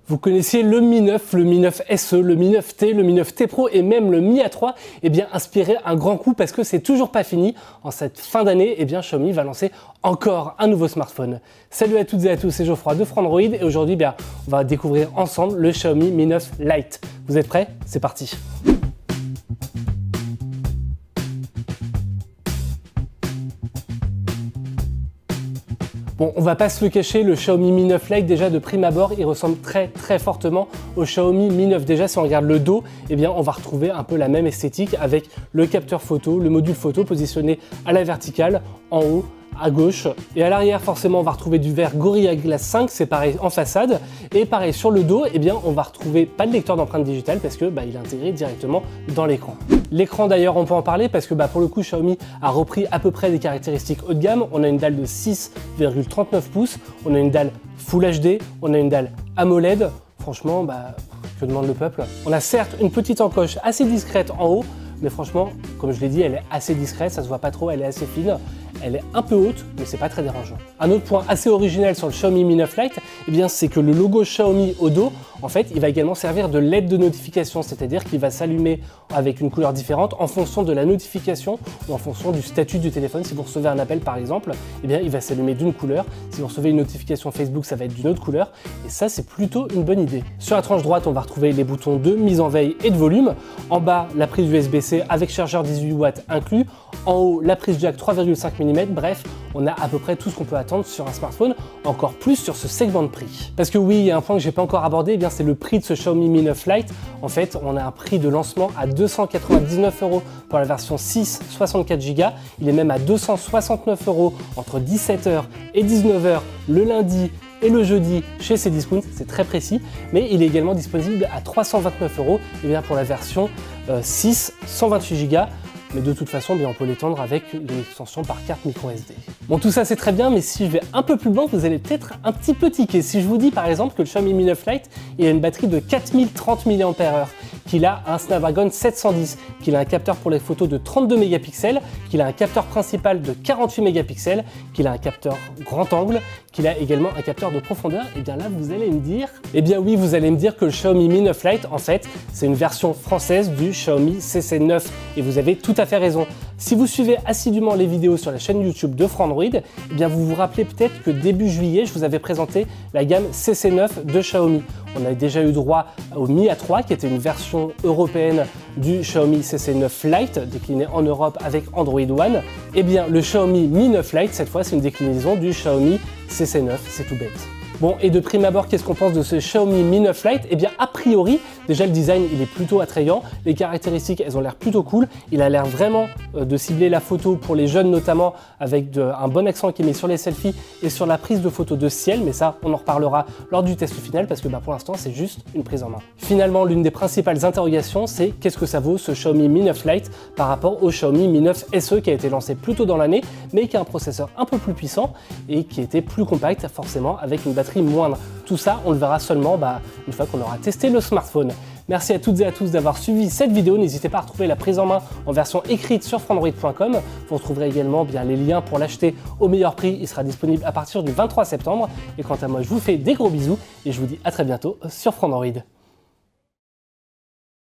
Vous connaissiez le Mi 9, le Mi 9 SE, le Mi 9T, le Mi 9T Pro et même le Mi A3, eh bien inspiré un grand coup parce que c'est toujours pas fini. En cette fin d'année, eh bien Xiaomi va lancer encore un nouveau smartphone. Salut à toutes et à tous, c'est Geoffroy de Frandroid et aujourd'hui on va découvrir ensemble le Xiaomi Mi 9 Lite. Vous êtes prêts? C'est parti. Bon, on va pas se le cacher, le Xiaomi Mi 9 Lite, déjà de prime abord, il ressemble très fortement au Xiaomi Mi 9. Déjà, si on regarde le dos, eh bien, on va retrouver un peu la même esthétique avec le capteur photo, le module photo positionné à la verticale, en haut, à gauche. Et à l'arrière, forcément, on va retrouver du verre Gorilla Glass 5, c'est pareil en façade. Et pareil, sur le dos, eh bien, on va retrouver pas de lecteur d'empreinte digitale parce que il est intégré directement dans l'écran. L'écran d'ailleurs, on peut en parler parce que pour le coup, Xiaomi a repris à peu près des caractéristiques haut de gamme. On a une dalle de 6,39 pouces, on a une dalle Full HD, on a une dalle AMOLED. Franchement, que demande le peuple? On a certes une petite encoche assez discrète en haut, mais franchement, comme je l'ai dit, elle est assez discrète, ça se voit pas trop, elle est assez fine. Elle est un peu haute, mais c'est pas très dérangeant. Un autre point assez original sur le Xiaomi Mi 9 Lite, eh bien, c'est que le logo Xiaomi au dos, en fait, il va également servir de LED de notification, c'est-à-dire qu'il va s'allumer avec une couleur différente en fonction de la notification ou en fonction du statut du téléphone. Si vous recevez un appel par exemple, eh bien, il va s'allumer d'une couleur. Si vous recevez une notification Facebook, ça va être d'une autre couleur. Et ça, c'est plutôt une bonne idée. Sur la tranche droite, on va retrouver les boutons de mise en veille et de volume. En bas, la prise USB-C avec chargeur 18 watts inclus. En haut, la prise jack 3,5 mm. Bref, on a à peu près tout ce qu'on peut attendre sur un smartphone, encore plus sur ce segment de prix. Parce que oui, il y a un point que j'ai pas encore abordé, eh bien c'est le prix de ce Xiaomi Mi 9 Lite. En fait, on a un prix de lancement à 299 € pour la version 6 64 Go. Il est même à 269 € entre 17 h et 19 h le lundi et le jeudi chez Cdiscount, c'est très précis, mais il est également disponible à 329 € eh bien pour la version 6 128 Go. Mais de toute façon, on peut l'étendre avec l'extension par carte micro SD. Bon, tout ça c'est très bien, mais si je vais un peu plus loin, vous allez peut-être un petit peu tiquer. Si je vous dis par exemple que le Xiaomi Mi 9 Lite il a une batterie de 4030 mAh, qu'il a un Snapdragon 710, qu'il a un capteur pour les photos de 32 mégapixels, qu'il a un capteur principal de 48 mégapixels, qu'il a un capteur grand angle, qu'il a également un capteur de profondeur, et bien là vous allez me dire, eh bien oui, vous allez me dire que le Xiaomi Mi 9 Lite en fait c'est une version française du Xiaomi CC9 et vous avez tout à fait raison. Si vous suivez assidûment les vidéos sur la chaîne YouTube de Frandroid, eh bien vous vous rappelez peut-être que début juillet, je vous avais présenté la gamme CC9 de Xiaomi. On a déjà eu droit au Mi A3 qui était une version européenne du Xiaomi CC9 Lite décliné en Europe avec Android One. Eh bien le Xiaomi Mi 9 Lite cette fois c'est une déclinaison du Xiaomi CC9, c'est tout bête. Bon, et de prime abord, qu'est-ce qu'on pense de ce Xiaomi Mi 9 Lite? Eh bien, a priori, déjà le design, il est plutôt attrayant. Les caractéristiques, elles ont l'air plutôt cool. Il a l'air vraiment de cibler la photo pour les jeunes notamment, avec un bon accent qui est mis sur les selfies et sur la prise de photos de ciel. Mais ça, on en reparlera lors du test final parce que pour l'instant, c'est juste une prise en main. Finalement, l'une des principales interrogations, c'est qu'est-ce que ça vaut ce Xiaomi Mi 9 Lite par rapport au Xiaomi Mi 9 SE qui a été lancé plus tôt dans l'année, mais qui a un processeur un peu plus puissant et qui était plus compact, forcément, avec une batterie moindre. Tout ça, on le verra seulement une fois qu'on aura testé le smartphone. Merci à toutes et à tous d'avoir suivi cette vidéo. N'hésitez pas à retrouver la prise en main en version écrite sur frandroid.com. Vous retrouverez également les liens pour l'acheter au meilleur prix. Il sera disponible à partir du 23 septembre. Et quant à moi, je vous fais des gros bisous et je vous dis à très bientôt sur Frandroid.